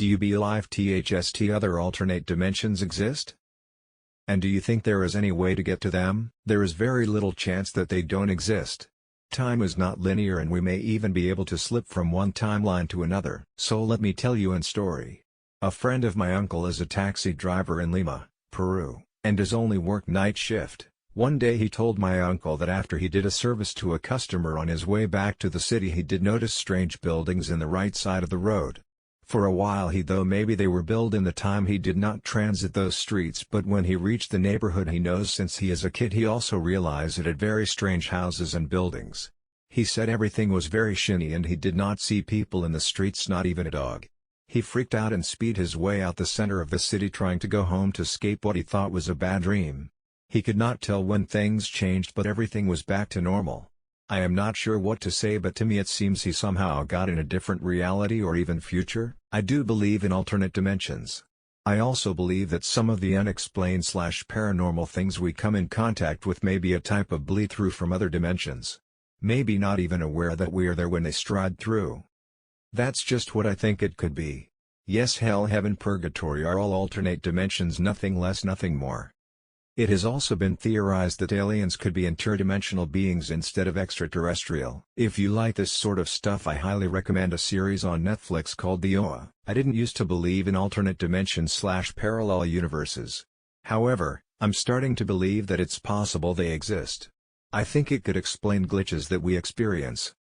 Do you believe THST other alternate dimensions exist? And do you think there is any way to get to them? There is very little chance that they don't exist. Time is not linear and we may even be able to slip from one timeline to another. So let me tell you a story. A friend of my uncle is a taxi driver in Lima, Peru, and does only work night shift. One day he told my uncle that after he did a service to a customer on his way back to the city he did notice strange buildings in the right side of the road. For a while he thought maybe they were built in the time he did not transit those streets, but when he reached the neighborhood he knows since he is a kid he also realized it had very strange houses and buildings. He said everything was very shiny and he did not see people in the streets, not even a dog. He freaked out and speed his way out the center of the city trying to go home to escape what he thought was a bad dream. He could not tell when things changed but everything was back to normal. I am not sure what to say, but to me it seems he somehow got in a different reality or even future. I do believe in alternate dimensions. I also believe that some of the unexplained/paranormal things we come in contact with may be a type of bleed-through from other dimensions. Maybe not even aware that we are there when they stride through. That's just what I think it could be. Yes, hell, heaven, purgatory are all alternate dimensions, nothing less, nothing more. It has also been theorized that aliens could be interdimensional beings instead of extraterrestrial. If you like this sort of stuff, I highly recommend a series on Netflix called The OA. I didn't used to believe in alternate dimensions/parallel universes. However, I'm starting to believe that it's possible they exist. I think it could explain glitches that we experience.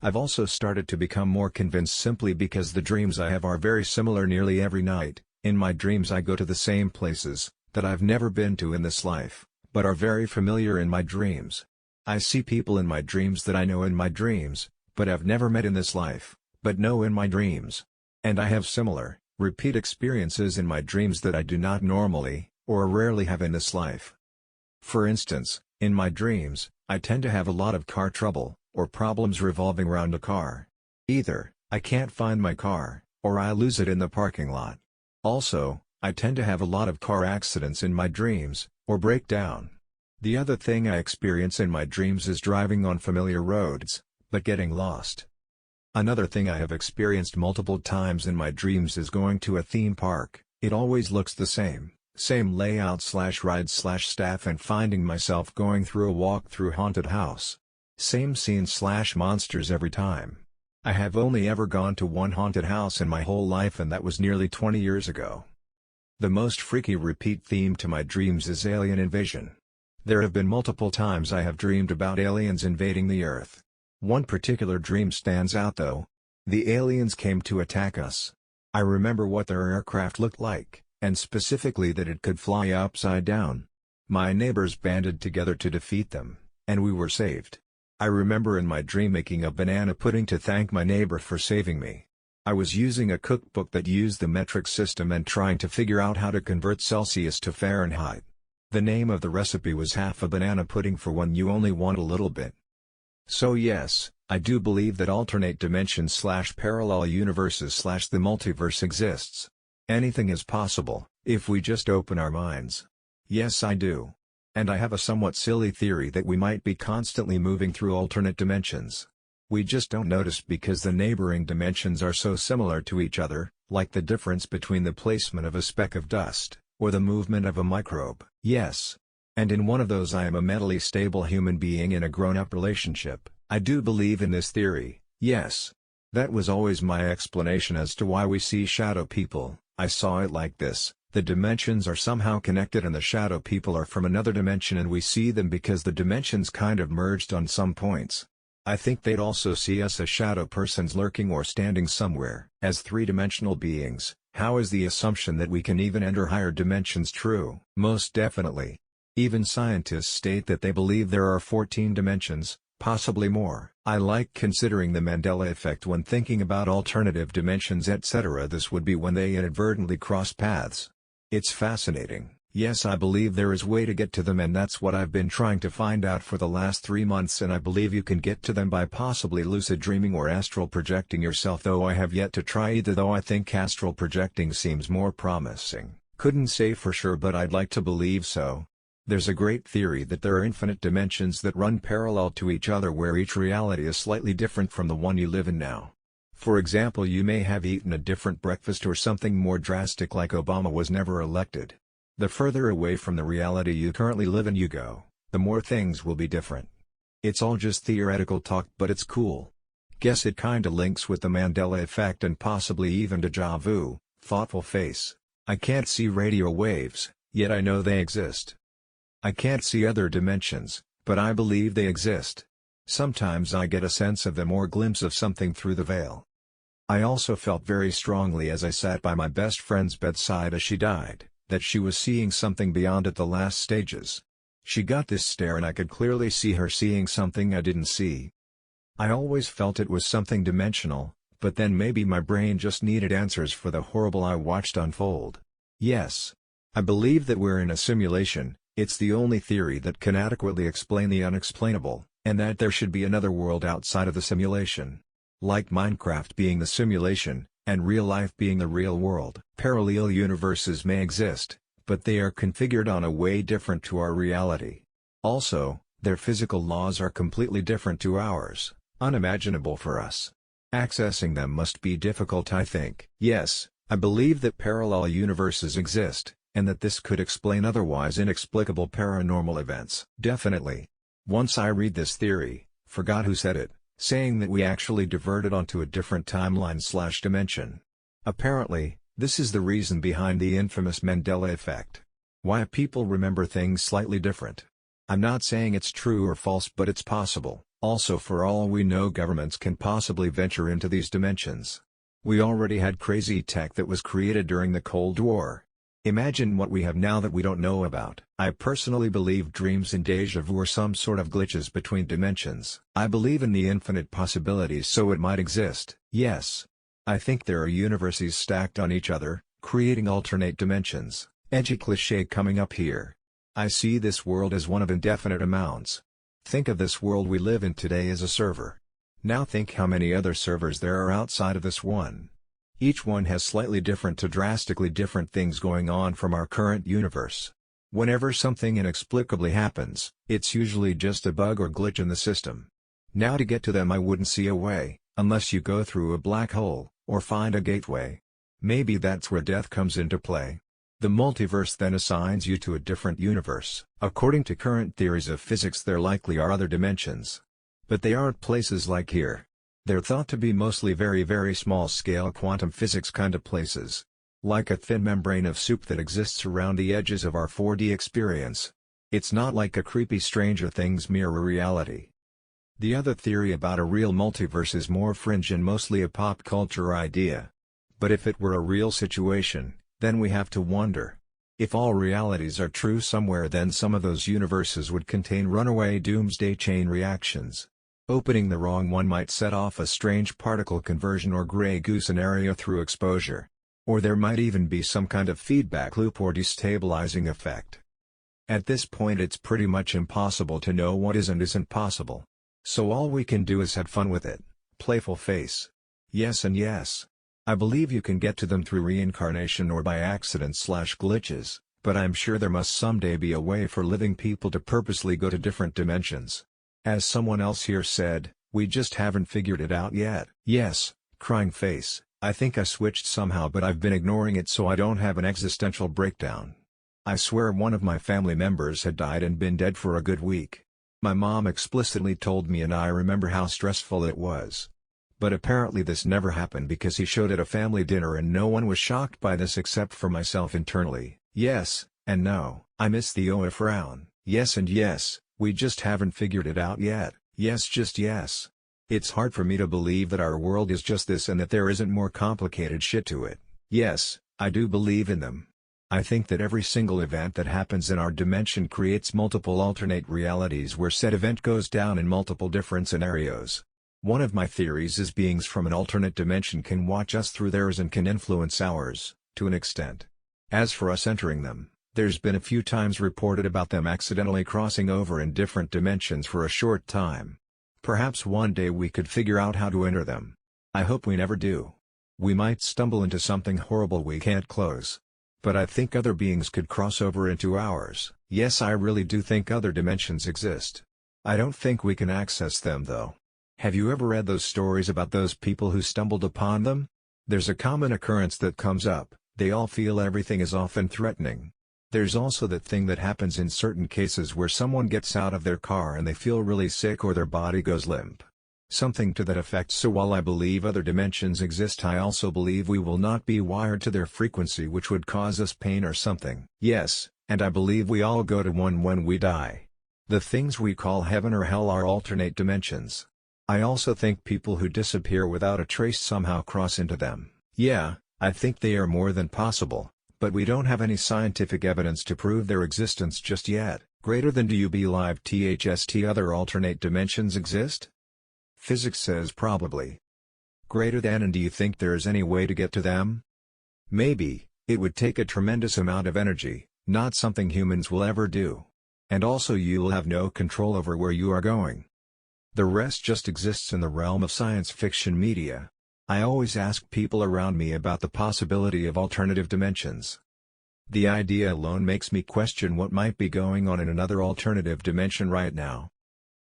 I've also started to become more convinced simply because the dreams I have are very similar nearly every night. In my dreams I go to the same places that I've never been to in this life, but are very familiar in my dreams. I see people in my dreams that I know in my dreams, but have never met in this life, but know in my dreams. And I have similar, repeat experiences in my dreams that I do not normally, or rarely have in this life. For instance, in my dreams, I tend to have a lot of car trouble, or problems revolving around a car. Either, I can't find my car, or I lose it in the parking lot. Also, I tend to have a lot of car accidents in my dreams, or break down. The other thing I experience in my dreams is driving on familiar roads, but getting lost. Another thing I have experienced multiple times in my dreams is going to a theme park. It always looks the same layout/ride/staff, and finding myself going through a walk-through haunted house. Same scene/monsters every time. I have only ever gone to one haunted house in my whole life, and that was nearly 20 years ago. The most freaky repeat theme to my dreams is alien invasion. There have been multiple times I have dreamed about aliens invading the Earth. One particular dream stands out though. The aliens came to attack us. I remember what their aircraft looked like, and specifically that it could fly upside down. My neighbors banded together to defeat them, and we were saved. I remember in my dream making a banana pudding to thank my neighbor for saving me. I was using a cookbook that used the metric system and trying to figure out how to convert Celsius to Fahrenheit. The name of the recipe was half a banana pudding for when you only want a little bit. So yes, I do believe that alternate dimensions/parallel universes/the multiverse exists. Anything is possible, if we just open our minds. Yes, I do. And I have a somewhat silly theory that we might be constantly moving through alternate dimensions. We just don't notice because the neighboring dimensions are so similar to each other, like the difference between the placement of a speck of dust, or the movement of a microbe. Yes. And in one of those I am a mentally stable human being in a grown-up relationship. I do believe in this theory, yes. That was always my explanation as to why we see shadow people. I saw it like this: the dimensions are somehow connected and the shadow people are from another dimension, and we see them because the dimensions kind of merged on some points. I think they'd also see us as shadow persons lurking or standing somewhere. As three-dimensional beings, how is the assumption that we can even enter higher dimensions true? Most definitely. Even scientists state that they believe there are 14 dimensions, possibly more. I like considering the Mandela effect when thinking about alternative dimensions, etc. This would be when they inadvertently cross paths. It's fascinating. Yes, I believe there is a way to get to them, and that's what I've been trying to find out for the last 3 months, and I believe you can get to them by possibly lucid dreaming or astral projecting yourself, though I have yet to try either, though I think astral projecting seems more promising. Couldn't say for sure, but I'd like to believe so. There's a great theory that there are infinite dimensions that run parallel to each other, where each reality is slightly different from the one you live in now. For example, you may have eaten a different breakfast or something more drastic like Obama was never elected. The further away from the reality you currently live in you go, the more things will be different. It's all just theoretical talk, but it's cool. Guess it kinda links with the Mandela effect and possibly even deja vu. Thoughtful face. I can't see radio waves, yet I know they exist. I can't see other dimensions, but I believe they exist. Sometimes I get a sense of them or glimpse of something through the veil. I also felt very strongly as I sat by my best friend's bedside as she died, that she was seeing something beyond at the last stages. She got this stare and I could clearly see her seeing something I didn't see. I always felt it was something dimensional, but then maybe my brain just needed answers for the horrible I watched unfold. Yes. I believe that we're in a simulation. It's the only theory that can adequately explain the unexplainable, and that there should be another world outside of the simulation. Like Minecraft being the simulation, and real life being the real world. Parallel universes may exist, but they are configured on a way different to our reality. Also, their physical laws are completely different to ours, unimaginable for us. Accessing them must be difficult, I think. Yes, I believe that parallel universes exist, and that this could explain otherwise inexplicable paranormal events. Definitely. Once I read this theory, forgot who said it, saying that we actually diverted onto a different timeline/dimension. Apparently, this is the reason behind the infamous Mandela effect. Why people remember things slightly different. I'm not saying it's true or false, but it's possible. Also, for all we know, governments can possibly venture into these dimensions. We already had crazy tech that was created during the Cold War. Imagine what we have now that we don't know about. I personally believe dreams and déjà vu are some sort of glitches between dimensions. I believe in the infinite possibilities, so it might exist. Yes. I think there are universes stacked on each other, creating alternate dimensions. Edgy cliché coming up here. I see this world as one of indefinite amounts. Think of this world we live in today as a server. Now think how many other servers there are outside of this one. Each one has slightly different to drastically different things going on from our current universe. Whenever something inexplicably happens, it's usually just a bug or glitch in the system. Now to get to them I wouldn't see a way, unless you go through a black hole, or find a gateway. Maybe that's where death comes into play. The multiverse then assigns you to a different universe. According to current theories of physics, there likely are other dimensions. But they aren't places like here. They're thought to be mostly very small-scale quantum physics kind of places. Like a thin membrane of soup that exists around the edges of our 4D experience. It's not like a creepy Stranger Things mirror reality. The other theory about a real multiverse is more fringe and mostly a pop culture idea. But if it were a real situation, then we have to wonder. If all realities are true somewhere, then some of those universes would contain runaway doomsday chain reactions. Opening the wrong one might set off a strange particle conversion or gray goo scenario through exposure. Or there might even be some kind of feedback loop or destabilizing effect. At this point it's pretty much impossible to know what is and isn't possible. So all we can do is have fun with it. Playful face. Yes and yes. I believe you can get to them through reincarnation or by accident/glitches, but I'm sure there must someday be a way for living people to purposely go to different dimensions. As someone else here said, we just haven't figured it out yet. Yes, crying face, I think I switched somehow, but I've been ignoring it so I don't have an existential breakdown. I swear one of my family members had died and been dead for a good week. My mom explicitly told me and I remember how stressful it was. But apparently this never happened because he showed at a family dinner and no one was shocked by this except for myself internally. Yes, and no. I miss the OA frown. Yes and yes. We just haven't figured it out yet. Yes, just yes. It's hard for me to believe that our world is just this and that there isn't more complicated shit to it. Yes, I do believe in them. I think that every single event that happens in our dimension creates multiple alternate realities where said event goes down in multiple different scenarios. One of my theories is beings from an alternate dimension can watch us through theirs and can influence ours, to an extent. As for us entering them, there's been a few times reported about them accidentally crossing over in different dimensions for a short time. Perhaps one day we could figure out how to enter them. I hope we never do. We might stumble into something horrible we can't close. But I think other beings could cross over into ours. Yes, I really do think other dimensions exist. I don't think we can access them though. Have you ever read those stories about those people who stumbled upon them? There's a common occurrence that comes up: they all feel everything is often threatening. There's also that thing that happens in certain cases where someone gets out of their car and they feel really sick or their body goes limp. Something to that effect. So while I believe other dimensions exist, I also believe we will not be wired to their frequency, which would cause us pain or something. Yes, and I believe we all go to one when we die. The things we call heaven or hell are alternate dimensions. I also think people who disappear without a trace somehow cross into them. Yeah, I think they are more than possible, but we don't have any scientific evidence to prove their existence just yet. Greater than, do you believe THST other alternate dimensions exist? Physics says probably. Greater than, and do you think there is any way to get to them? Maybe. It would take a tremendous amount of energy, not something humans will ever do. And also you will have no control over where you are going. The rest just exists in the realm of science fiction media. I always ask people around me about the possibility of alternative dimensions. The idea alone makes me question what might be going on in another alternative dimension right now.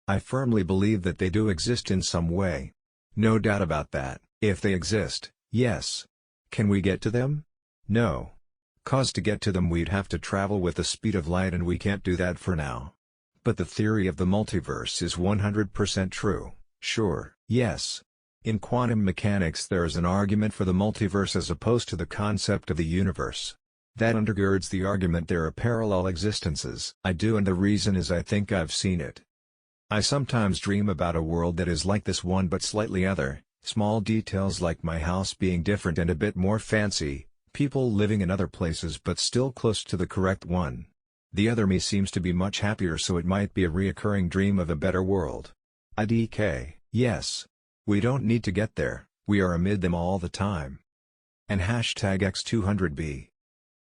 I firmly believe that they do exist in some way. No doubt about that. If they exist, yes. Can we get to them? No. 'Cause to get to them we'd have to travel with the speed of light, and we can't do that for now. But the theory of the multiverse is 100% true. Sure, yes. In quantum mechanics there is an argument for the multiverse as opposed to the concept of the universe. That undergirds the argument there are parallel existences. I do, and the reason is I think I've seen it. I sometimes dream about a world that is like this one but slightly other, small details like my house being different and a bit more fancy, people living in other places but still close to the correct one. The other me seems to be much happier, so it might be a reoccurring dream of a better world. IDK, yes. We don't need to get there, we are amid them all the time. And #X200B.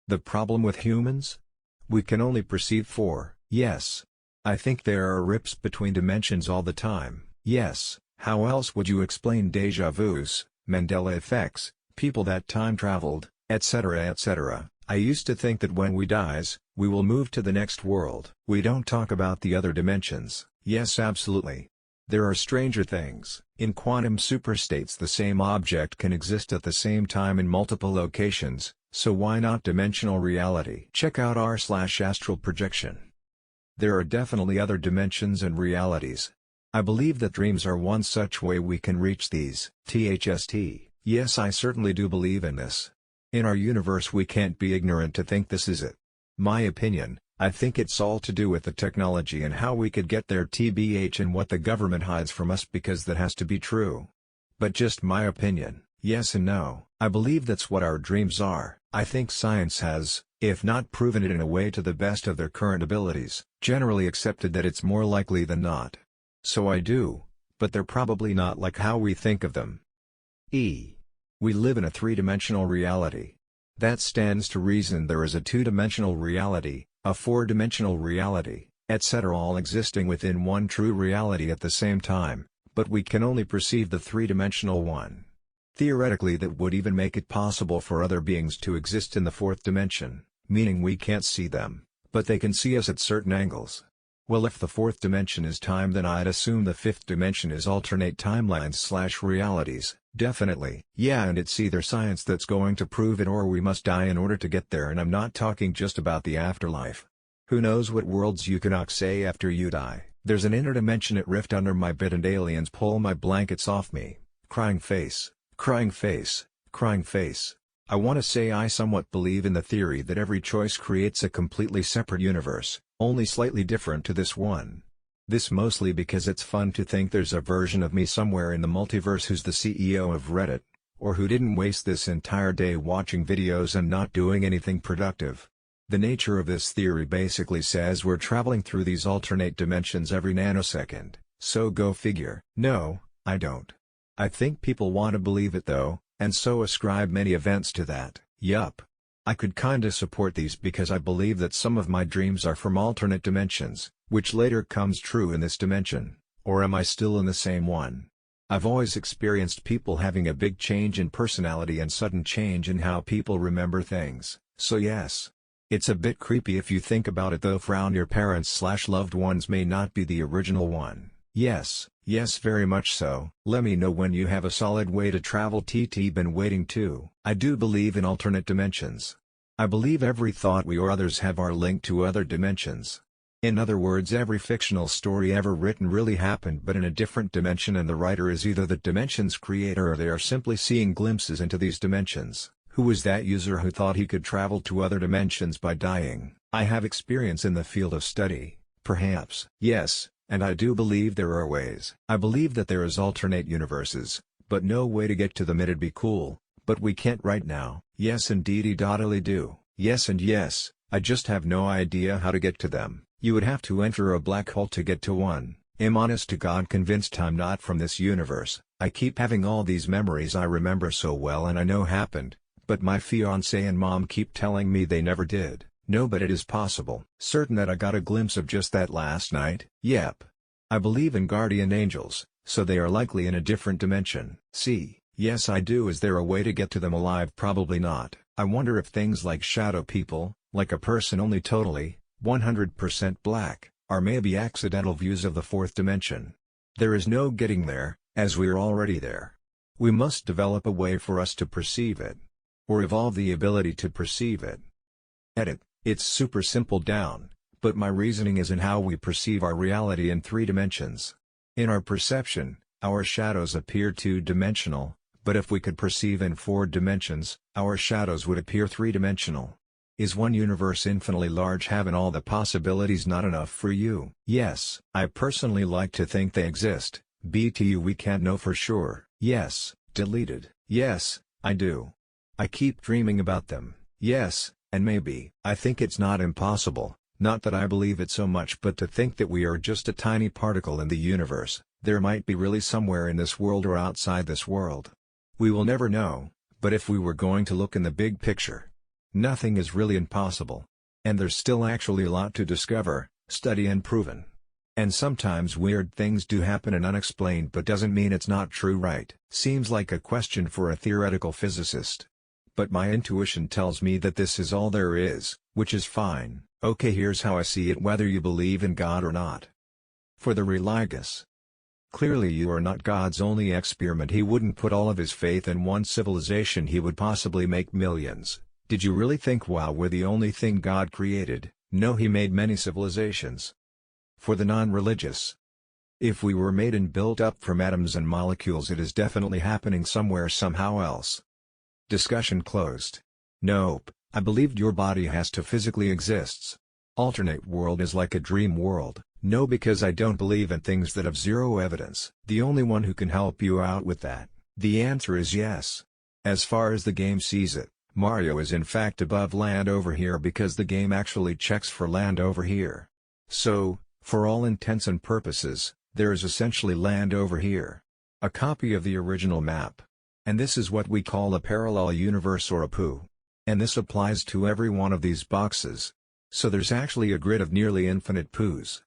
The problem with humans? We can only perceive 4, yes. I think there are rips between dimensions all the time, yes. How else would you explain déjà vus, Mandela effects, people that time traveled, etc. etc. I used to think that when we dies, we will move to the next world. We don't talk about the other dimensions. Yes, absolutely. There are stranger things. In quantum superstates the same object can exist at the same time in multiple locations, so why not dimensional reality? Check out r/astral projection. There are definitely other dimensions and realities. I believe that dreams are one such way we can reach these. THST. Yes, I certainly do believe in this. In our universe we can't be ignorant to think this is it. My opinion, I think it's all to do with the technology and how we could get there tbh, and what the government hides from us, because that has to be true. But just my opinion, yes and no. I believe that's what our dreams are. I think science has, if not proven it in a way to the best of their current abilities, generally accepted that it's more likely than not. So I do, but they're probably not like how we think of them. We live in a three-dimensional reality. That stands to reason there is a two-dimensional reality, a four-dimensional reality, etc., all existing within one true reality at the same time, but we can only perceive the three-dimensional one. Theoretically that would even make it possible for other beings to exist in the fourth dimension, meaning we can't see them, but they can see us at certain angles. Well, if the fourth dimension is time, then I'd assume the fifth dimension is alternate timelines/realities, definitely. Yeah, and it's either science that's going to prove it or we must die in order to get there, and I'm not talking just about the afterlife. Who knows what worlds you can say after you die. There's an interdimensionate rift under my bed and aliens pull my blankets off me. Crying face, crying face, crying face. I want to say I somewhat believe in the theory that every choice creates a completely separate universe, only slightly different to this one. This mostly because it's fun to think there's a version of me somewhere in the multiverse who's the CEO of Reddit, or who didn't waste this entire day watching videos and not doing anything productive. The nature of this theory basically says we're traveling through these alternate dimensions every nanosecond, so go figure. No, I don't. I think people want to believe it though, and so ascribe many events to that. Yup. I could kinda support these because I believe that some of my dreams are from alternate dimensions, which later comes true in this dimension. Or am I still in the same one? I've always experienced people having a big change in personality and sudden change in how people remember things, so yes. It's a bit creepy if you think about it though. Frown, your parents/loved ones may not be the original one. Yes, yes, very much so. Let me know when you have a solid way to travel. Been waiting too. I do believe in alternate dimensions. I believe every thought we or others have are linked to other dimensions. In other words, every fictional story ever written really happened but in a different dimension, and the writer is either the dimension's creator or they are simply seeing glimpses into these dimensions. Who was that user who thought he could travel to other dimensions by dying? I have experience in the field of study, perhaps. Yes, and I do believe there are ways. I believe that there is alternate universes, but no way to get to them. It'd be cool, but we can't right now. Yes indeedy doddly do. Yes and yes, I just have no idea how to get to them. You would have to enter a black hole to get to one. I'm honest to God convinced I'm not from this universe. I keep having all these memories I remember so well and I know happened, but my fiancé and mom keep telling me they never did. No, but it is possible. Certain that I got a glimpse of just that last night. Yep. I believe in guardian angels, so they are likely in a different dimension. See, yes I do. Is there a way to get to them alive? Probably not. I wonder if things like shadow people, like a person only totally 100% black, are maybe accidental views of the fourth dimension. There is no getting there, as we're already there. We must develop a way for us to perceive it. Or evolve the ability to perceive it. Edit. It's super simple down, but my reasoning is in how we perceive our reality in 3 dimensions. In our perception, our shadows appear 2-dimensional, but if we could perceive in 4 dimensions, our shadows would appear 3-dimensional. Is one universe infinitely large? Having all the possibilities not enough for you? Yes. I personally like to think they exist. BTU we can't know for sure. Yes. Deleted. Yes, I do. I keep dreaming about them. Yes, and maybe. I think it's not impossible, not that I believe it so much, but to think that we are just a tiny particle in the universe. There might be really somewhere in this world or outside this world. We will never know, but if we were going to look in the big picture, nothing is really impossible. And there's still actually a lot to discover, study and proven. And sometimes weird things do happen and unexplained, but doesn't mean it's not true, right? Seems like a question for a theoretical physicist. But my intuition tells me that this is all there is, which is fine. Okay, here's how I see it, whether you believe in God or not. For the religious. Clearly you are not God's only experiment. He wouldn't put all of his faith in one civilization. He would possibly make millions. Did you really think, wow, we're the only thing God created? No, he made many civilizations. For the non-religious. If we were made and built up from atoms and molecules, it is definitely happening somewhere somehow else. Discussion closed. Nope, I believed your body has to physically exists. Alternate world is like a dream world. No, because I don't believe in things that have zero evidence. The only one who can help you out with that. The answer is yes. As far as the game sees it, Mario is in fact above land over here because the game actually checks for land over here. So, for all intents and purposes, there is essentially land over here. A copy of the original map. And this is what we call a parallel universe or a poo. And this applies to every one of these boxes. So there's actually a grid of nearly infinite poos.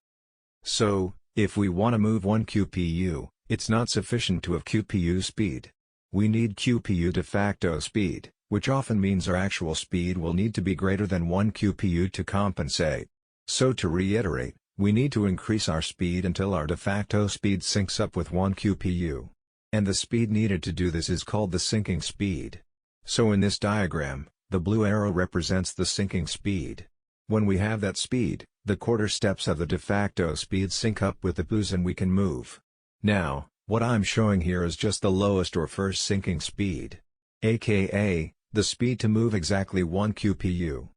So, if we want to move one QPU, it's not sufficient to have QPU speed. We need QPU de facto speed, which often means our actual speed will need to be greater than 1 QPU to compensate. So to reiterate, we need to increase our speed until our de facto speed syncs up with 1 QPU. And the speed needed to do this is called the syncing speed. So in this diagram, the blue arrow represents the syncing speed. When we have that speed, the quarter steps of the de facto speed sync up with the poos and we can move. Now, what I'm showing here is just the lowest or first syncing speed. AKA, the speed to move exactly 1 QPU.